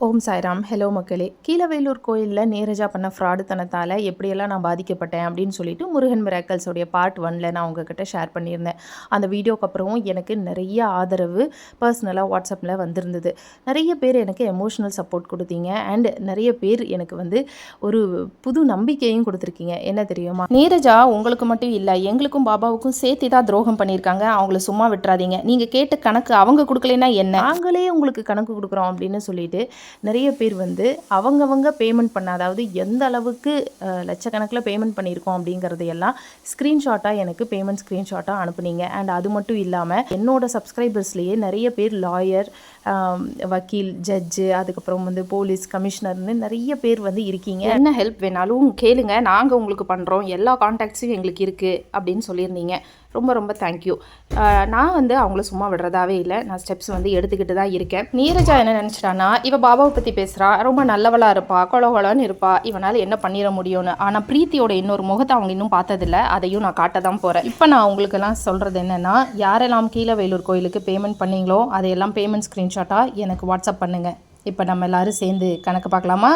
ஓம் Sairam. Hello மக்களே. கீழவேலூர் கோயிலில் நீரஜா பண்ண ஃப்ராடுத்தனத்தால் எப்படியெல்லாம் நான் பாதிக்கப்பட்டேன் அப்படின்னு சொல்லிட்டு முருகன் மிராக்கல்ஸோடைய பார்ட் 1ல் நான் உங்ககிட்ட ஷேர் பண்ணியிருந்தேன். அந்த வீடியோக்கு அப்புறமும் எனக்கு நிறைய ஆதரவு பர்சனலாக வாட்ஸ்அப்பில் வந்திருந்தது. நிறைய பேர் எனக்கு எமோஷ்னல் சப்போர்ட் கொடுத்தீங்க. அண்ட் நிறைய பேர் எனக்கு ஒரு புது நம்பிக்கையும் கொடுத்துருக்கீங்க. என்ன தெரியுமா, நீரஜா உங்களுக்கு மட்டும் இல்லை, எங்களுக்கும் பாபாவுக்கும் சேர்த்து தான் துரோகம் பண்ணியிருக்காங்க. அவங்கள சும்மா விட்டுறாதீங்க. நீங்கள் கேட்ட கணக்கு அவங்க கொடுக்கலன்னா என்ன, நாங்களே உங்களுக்கு கணக்கு கொடுக்குறோம் அப்படின்னு சொல்லிட்டு நிறைய பேர் அவங்கவங்க பேமெண்ட் பண்ண, அதாவது எந்த அளவுக்கு லட்சக்கணக்கில் பேமெண்ட் பண்ணியிருக்கோம் அப்படிங்கிறதையெல்லாம் ஸ்க்ரீன்ஷாட்டாக எனக்கு பேமெண்ட் ஸ்க்ரீன்ஷாட்டாக அனுப்புனீங்க. அண்ட் அது மட்டும் இல்லாமல் என்னோட சப்ஸ்கிரைபர்ஸ்லேயே நிறைய பேர் லாயர், வக்கீல், ஜட்ஜு, அதுக்கப்புறம் போலீஸ் கமிஷனர்னு நிறைய பேர் இருக்கீங்க. என்ன ஹெல்ப் வேணாலும் கேளுங்க, நாங்கள் உங்களுக்கு பண்ணுறோம், எல்லா கான்டாக்ட்ஸும் எங்களுக்கு இருக்குது அப்படின்னு சொல்லியிருந்தீங்க. ரொம்ப ரொம்ப தேங்க்யூ. நான் அவங்கள சும்மா விடுறதாவே இல்லை. நான் ஸ்டெப்ஸ் எடுத்துக்கிட்டு தான் இருக்கேன். நீரஜா என்ன நினச்சிட்டான்னா, இவ பாபாவை பற்றி பேசுகிறா, ரொம்ப நல்லவளாக இருப்பா, கொலகொலன்னு இருப்பா, இவனால் என்ன பண்ணிட முடியும்னு. ஆனால் பிரீத்தியோட இன்னொரு முகத்தை அவங்க இன்னும் பார்த்ததில்ல. அதையும் நான் காட்ட தான் போகிறேன். இப்போ நான் உங்களுக்கெல்லாம் சொல்கிறது என்னென்னா, யாரெல்லாம் கீழவேலூர் கோயிலுக்கு பேமெண்ட் பண்ணீங்களோ அதையெல்லாம் பேமெண்ட் ஸ்க்ரீன்ஷாட்டாக எனக்கு வாட்ஸ்அப் பண்ணுங்கள். இப்போ நம்ம எல்லோரும் சேர்ந்து கணக்கு பார்க்கலாமா?